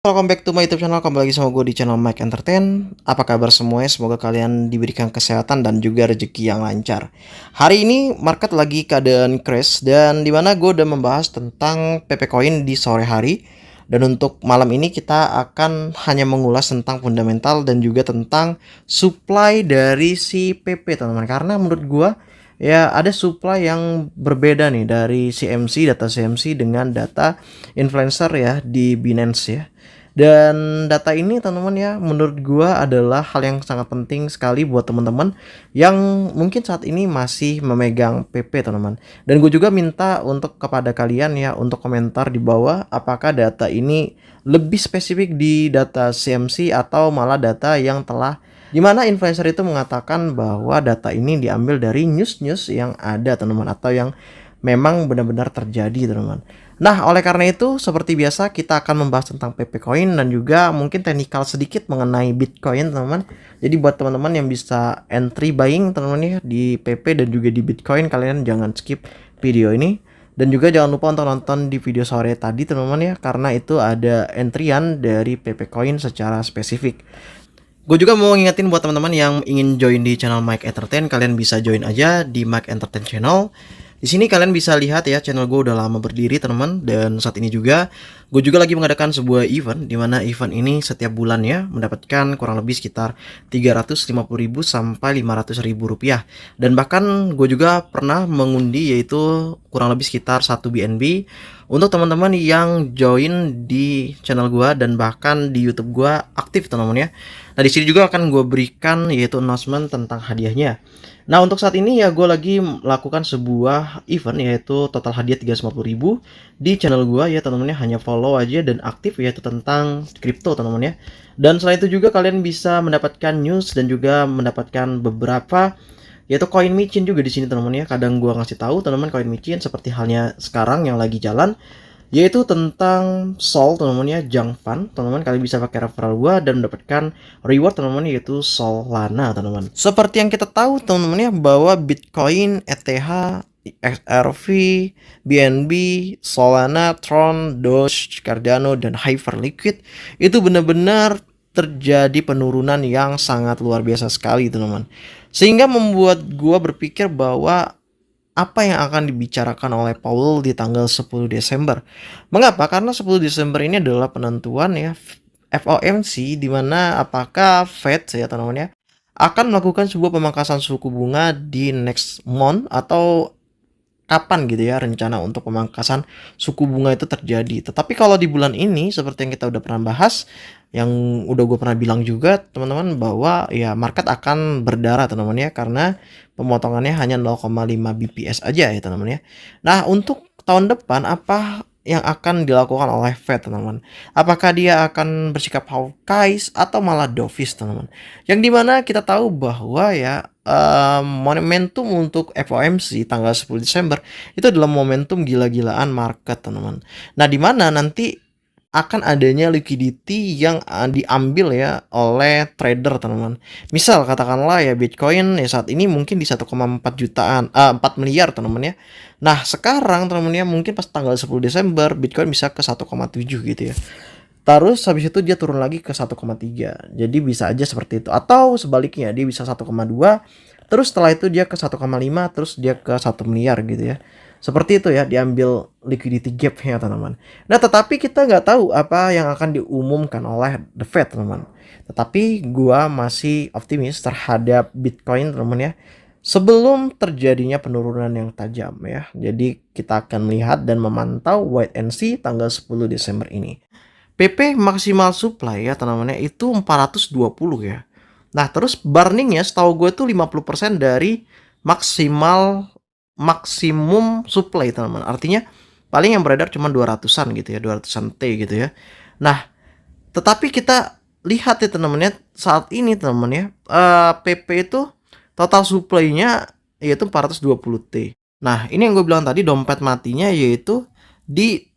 Welcome back to my YouTube channel. Kembali lagi sama gue di channel Mike Entertain. Apa kabar semuanya? Semoga kalian diberikan kesehatan dan juga rezeki yang lancar. Hari ini market lagi keadaan crash, dan dimana gue udah membahas tentang PP Coin di sore hari. Dan untuk malam ini kita akan hanya mengulas tentang fundamental dan juga tentang supply dari si PP, teman-teman. Karena menurut gue ya ada supply yang berbeda nih dari CMC, data CMC dengan data influencer ya di Binance ya. Dan data ini teman-teman ya, menurut gua adalah hal yang sangat penting sekali buat teman-teman yang mungkin saat ini masih memegang PP, teman-teman. Dan gue juga minta untuk kepada kalian ya untuk komentar di bawah apakah data ini lebih spesifik di data CMC atau malah data yang telah dimana influencer itu mengatakan bahwa data ini diambil dari news-news yang ada, teman-teman, atau yang memang benar-benar terjadi, teman-teman. Nah, oleh karena itu, seperti biasa kita akan membahas tentang PP Coin dan juga mungkin teknikal sedikit mengenai Bitcoin, teman-teman. Jadi buat teman-teman yang bisa entry buying, teman-teman ya, di PP dan juga di Bitcoin, kalian jangan skip video ini. Dan juga jangan lupa untuk nonton di video sore tadi, teman-teman ya, karena itu ada entryan dari PP Coin secara spesifik. Gue juga mau ngingetin buat teman-teman yang ingin join di channel Mike Entertain, kalian bisa join aja di Mike Entertain channel. Di sini kalian bisa lihat ya, channel gue udah lama berdiri, teman-teman, dan saat ini juga gue juga lagi mengadakan sebuah event, di mana event ini setiap bulannya mendapatkan kurang lebih sekitar 350.000 sampai 500.000 rupiah. Dan bahkan gue juga pernah mengundi yaitu kurang lebih sekitar 1 BNB untuk teman-teman yang join di channel gue dan bahkan di YouTube gue aktif, teman-teman ya. Nah, di sini juga akan gue berikan yaitu announcement tentang hadiahnya. Nah, untuk saat ini ya gue lagi melakukan sebuah event yaitu total hadiah 350.000 di channel gue ya, teman-teman ya. Hanya follow aja dan aktif yaitu tentang crypto, teman-teman ya. Dan selain itu juga kalian bisa mendapatkan news dan juga mendapatkan beberapa yaitu koin micin juga di sini, teman-teman ya. Kadang gue ngasih tahu teman-teman koin micin seperti halnya sekarang yang lagi jalan yaitu tentang Sol, teman-teman ya, Junk Fund. Teman-teman kalian bisa pakai referral gua dan mendapatkan reward, teman-teman, yaitu Solana, teman-teman. Seperti yang kita tahu, teman-teman ya, bahwa Bitcoin, ETH, XRP, BNB, Solana, Tron, Doge, Cardano, dan Hyperliquid itu benar-benar terjadi penurunan yang sangat luar biasa sekali, teman-teman. Sehingga membuat gua berpikir bahwa apa yang akan dibicarakan oleh Powell di tanggal 10 Desember. Mengapa? Karena 10 Desember ini adalah penentuan ya FOMC, di mana apakah Fed ya, teman-teman ya, akan melakukan sebuah pemangkasan suku bunga di next month atau kapan gitu ya rencana untuk pemangkasan suku bunga itu terjadi. Tetapi kalau di bulan ini seperti yang kita udah pernah bahas, yang udah gue pernah bilang juga teman-teman, bahwa ya market akan berdarah, teman-teman ya, karena pemotongannya hanya 0,5 BPS aja ya, teman-teman ya. Nah, untuk tahun depan apa yang akan dilakukan oleh Fed, teman-teman? Apakah dia akan bersikap hawkish atau malah dovish, teman-teman? Yang dimana kita tahu bahwa ya momentum untuk FOMC tanggal 10 Desember itu adalah momentum gila-gilaan market, teman-teman. Nah, dimana nanti akan adanya liquidity yang diambil ya oleh trader, teman-teman. Misal katakanlah ya Bitcoin ya saat ini mungkin di 1,4 jutaan 4 miliar, teman-teman ya. Nah, sekarang teman-teman ya mungkin pas tanggal 10 Desember Bitcoin bisa ke 1,7 gitu ya. Terus habis itu dia turun lagi ke 1,3. Jadi bisa aja seperti itu. Atau sebaliknya dia bisa 1,2, terus setelah itu dia ke 1,5, terus dia ke 1 miliar gitu ya. Seperti itu ya, diambil liquidity gap-nya, teman-teman. Nah, tetapi kita nggak tahu apa yang akan diumumkan oleh The Fed, teman-teman. Tetapi gua masih optimis terhadap Bitcoin, teman-teman ya, sebelum terjadinya penurunan yang tajam ya. Jadi kita akan melihat dan memantau wait and see tanggal 10 Desember ini. PP maksimal supply ya, teman-teman ya, itu 420 ya. Nah, terus burningnya setahu gue tuh 50% dari maksimum supply, teman-teman. Artinya paling yang beredar cuma 200-an gitu ya, 200-an T gitu ya. Nah, tetapi kita lihat ya, teman-teman ya, saat ini, teman-teman ya, PP itu total supply-nya yaitu 420 T. Nah, ini yang gue bilang tadi, dompet matinya yaitu di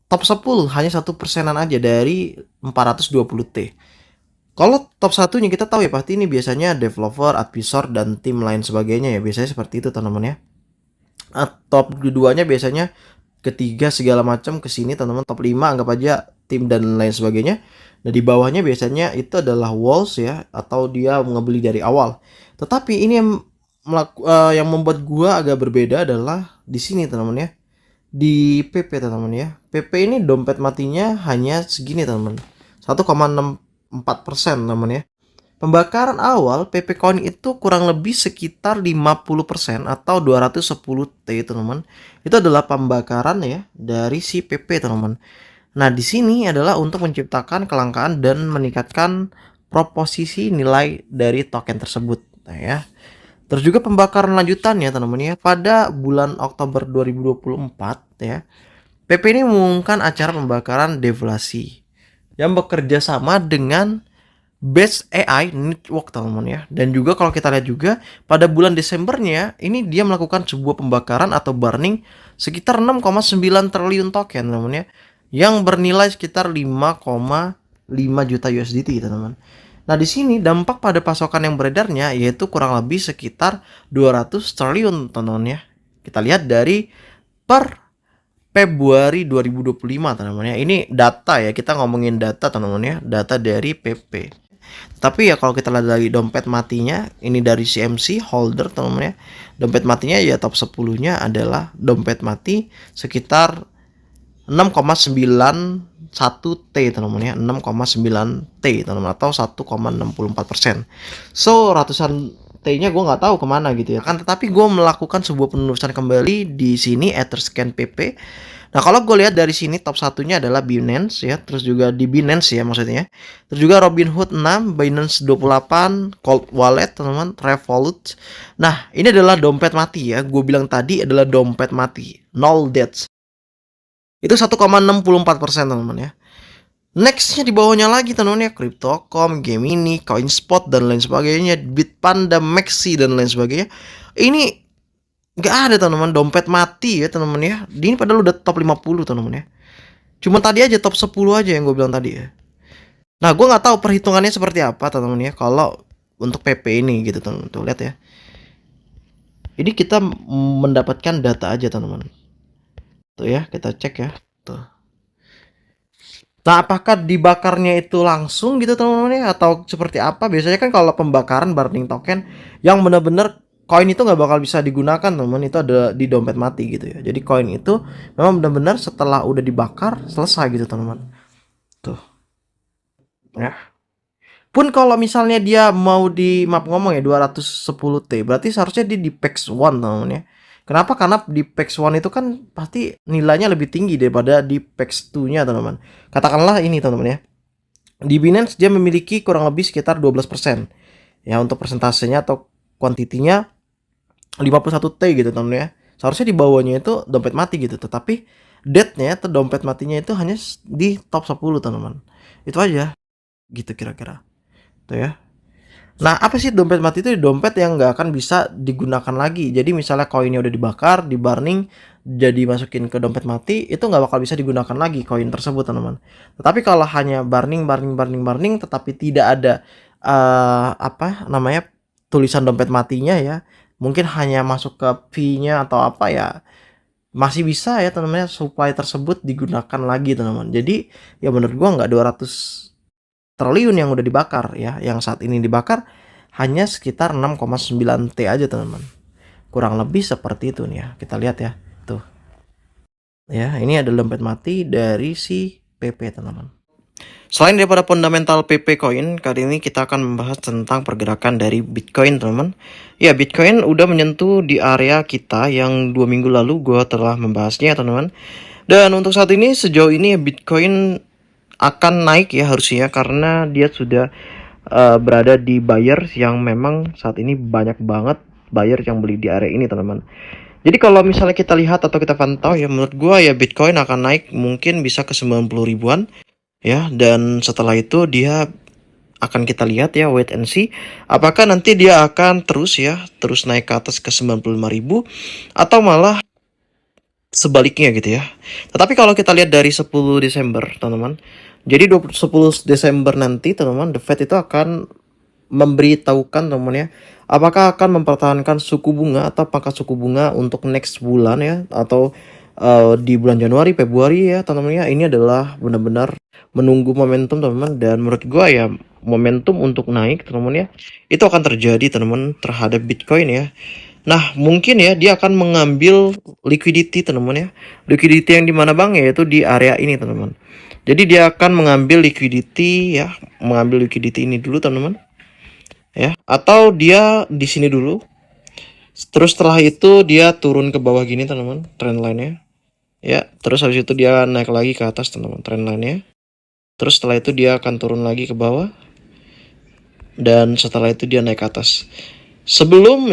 top 10 hanya 1%-an aja dari 420 T. Kalau top satunya kita tahu ya pasti ini biasanya developer, advisor, dan tim lain sebagainya ya. Biasanya seperti itu, teman-teman ya. Top keduanya biasanya ketiga segala macam ke sini, teman-teman. Top 5 anggap aja tim dan lain sebagainya. Nah, di bawahnya biasanya itu adalah walls ya, atau dia ngebeli dari awal. Tetapi ini yang membuat gua agak berbeda adalah di sini teman-teman ya. Di PP teman-teman ya. PP ini dompet matinya hanya segini teman-teman. 1,64% teman-teman ya. Pembakaran awal PP Coin itu kurang lebih sekitar 50% atau 210 T teman-teman. Itu adalah pembakaran ya dari si PP teman-teman. Nah, di sini adalah untuk menciptakan kelangkaan dan meningkatkan proposisi nilai dari token tersebut. Nah, ya. Terus juga pembakaran lanjutannya teman-teman ya. Pada bulan Oktober 2024 ya. PP ini mengumumkan acara pembakaran deflasi yang bekerja sama dengan Base AI Network teman-teman ya. Dan juga kalau kita lihat juga pada bulan Desembernya ini dia melakukan sebuah pembakaran atau burning sekitar 6,9 triliun token teman-teman ya, yang bernilai sekitar 5,5 juta USDT teman-teman. Nah, di sini dampak pada pasokan yang beredarnya yaitu kurang lebih sekitar 200 triliun teman-teman ya. Kita lihat dari per Februari 2025 teman-teman ya. Ini data ya, kita ngomongin data teman-teman ya, data dari PP. Tapi ya kalau kita lihat dari dompet matinya, ini dari CMC holder teman-teman ya. Dompet matinya ya top 10-nya adalah dompet mati sekitar 6,91 T teman-teman ya. 6,9 T teman-teman atau 1,64%. So ratusan T-nya gue nggak tahu kemana gitu ya kan. Tetapi gue melakukan sebuah penelusuran kembali di sini Etherscan PP. Nah, kalau gue lihat dari sini top satunya adalah Binance ya, terus juga di Binance ya maksudnya. Terus juga Robinhood 6, Binance 28, Cold Wallet teman-teman, Revolut. Nah, ini adalah dompet mati ya. Gue bilang tadi adalah dompet mati, null deaths. Itu 1,64% teman-teman ya. Nextnya di bawahnya lagi teman-teman ya, Crypto.com, Gemini, CoinSpot dan lain sebagainya, Bitpanda, Maxi dan lain sebagainya. Ini nggak ada teman-teman dompet mati ya teman-teman ya. Ini padahal udah top 50 teman-teman ya. Cuma tadi aja top 10 aja yang gue bilang tadi ya. Nah, gue nggak tahu perhitungannya seperti apa teman-teman ya kalau untuk PP ini gitu teman-teman. Tuh lihat ya. Ini kita mendapatkan data aja teman-teman. Tuh ya, kita cek ya. Tuh. Nah, apakah dibakarnya itu langsung gitu teman-teman ya atau seperti apa? Biasanya kan kalau pembakaran burning token yang benar-benar koin itu nggak bakal bisa digunakan teman, itu ada di dompet mati gitu ya. Jadi koin itu memang benar-benar setelah udah dibakar selesai gitu teman-teman. Tuh ya. Pun kalau misalnya dia mau di map ngomong ya 210 T, berarti seharusnya dia di PEX 1 teman-teman ya. Kenapa? Karena di PEX 1 itu kan pasti nilainya lebih tinggi daripada di PEX 2-nya teman-teman. Katakanlah ini teman-teman ya. Di Binance dia memiliki kurang lebih sekitar 12%. Ya untuk persentasenya atau kuantitinya 51 T gitu teman-teman ya. Seharusnya di bawahnya itu dompet mati gitu, tetapi dead-nya atau dompet matinya itu hanya di top 10 teman-teman. Itu aja gitu kira-kira. Tuh ya. Nah, apa sih dompet mati itu? Dompet yang nggak akan bisa digunakan lagi. Jadi misalnya koinnya udah dibakar, di burning, jadi masukin ke dompet mati, itu nggak bakal bisa digunakan lagi koin tersebut teman-teman. Tetapi kalau hanya burning, tetapi tidak ada apa namanya tulisan dompet matinya ya, mungkin hanya masuk ke fee-nya atau apa ya, masih bisa ya teman-teman supply tersebut digunakan lagi teman-teman. Jadi ya menurut gua nggak 200 triliun yang udah dibakar ya, yang saat ini dibakar hanya sekitar 6,9 T aja teman-teman. Kurang lebih seperti itu nih ya. Kita lihat ya. Tuh. Ya, ini ada dompet mati dari si PP teman-teman. Selain daripada fundamental PP Coin, kali ini kita akan membahas tentang pergerakan dari Bitcoin teman-teman. Ya, Bitcoin udah menyentuh di area kita yang 2 minggu lalu gue telah membahasnya teman-teman. Dan untuk saat ini sejauh ini Bitcoin akan naik ya harusnya karena dia sudah berada di buyers yang memang saat ini banyak banget buyer yang beli di area ini teman-teman. Jadi kalau misalnya kita lihat atau kita pantau ya menurut gua ya Bitcoin akan naik mungkin bisa ke 90 ribuan ya, dan setelah itu dia akan kita lihat ya wait and see apakah nanti dia akan terus naik ke atas ke 95.000 atau malah sebaliknya gitu ya. Tetapi kalau kita lihat dari 10 Desember teman-teman, jadi 10 Desember nanti teman-teman, The Fed itu akan memberitahukan teman-teman ya, apakah akan mempertahankan suku bunga atau pangkat suku bunga untuk next bulan ya, atau di bulan Januari, Februari ya teman-teman ya. Ini adalah benar-benar menunggu momentum teman-teman, dan menurut gua ya momentum untuk naik teman-teman ya itu akan terjadi teman-teman terhadap Bitcoin ya. Nah, mungkin ya dia akan mengambil liquidity teman-teman ya. Liquidity yang di mana Bang? Yaitu di area ini teman-teman. Jadi dia akan mengambil liquidity ya, mengambil liquidity ini dulu teman-teman ya, atau dia di sini dulu. Terus setelah itu dia turun ke bawah gini teman-teman, trendline-nya. Ya, terus habis itu dia naik lagi ke atas teman-teman, trendline-nya. Terus setelah itu dia akan turun lagi ke bawah, dan setelah itu dia naik ke atas. Sebelum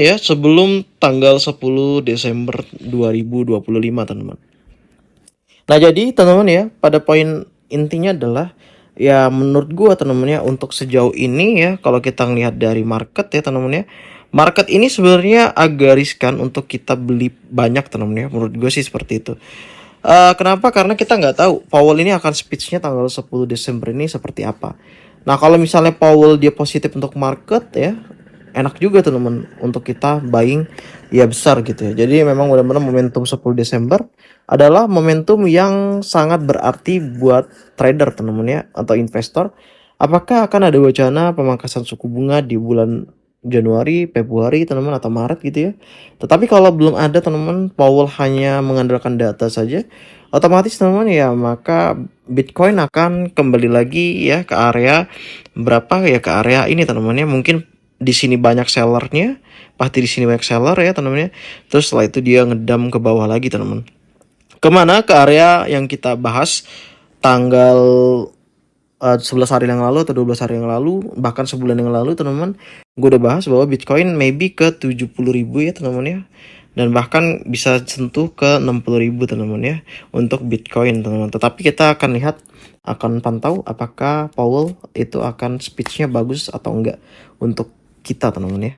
tanggal 10 Desember 2025 teman-teman. Nah, jadi teman-teman ya, pada poin intinya adalah ya menurut gua teman-teman ya, untuk sejauh ini ya kalau kita ngelihat dari market ya teman-teman ya, market ini sebenarnya agak riskan untuk kita beli banyak teman-teman ya, menurut gue sih seperti itu. Kenapa? Karena kita nggak tahu Powell ini akan speech-nya tanggal 10 Desember ini seperti apa. Nah, kalau misalnya Powell dia positif untuk market ya, enak juga teman-teman untuk kita buying ya besar gitu ya. Jadi memang benar-benar momentum 10 Desember adalah momentum yang sangat berarti buat trader teman-teman ya, atau investor. Apakah akan ada wacana pemangkasan suku bunga di bulan Januari, Februari teman-teman, atau Maret gitu ya. Tetapi kalau belum ada teman-teman, Powell hanya mengandalkan data saja, otomatis teman-teman ya maka Bitcoin akan kembali lagi ya ke area berapa ya, ke area ini teman-teman ya. Mungkin di sini banyak sellernya, pasti di sini banyak seller ya teman-teman ya. Terus setelah itu dia ngedam ke bawah lagi teman-teman. Kemana? Ke area yang kita bahas tanggal 11 hari yang lalu atau 12 hari yang lalu, bahkan sebulan yang lalu teman-teman. Gue udah bahas bahwa Bitcoin maybe ke 70.000 ya teman-teman ya. Dan bahkan bisa sentuh ke 60.000 teman-teman ya untuk Bitcoin teman-teman. Tetapi kita akan lihat, akan pantau apakah Powell itu akan speech-nya bagus atau enggak untuk kita teman-teman ya.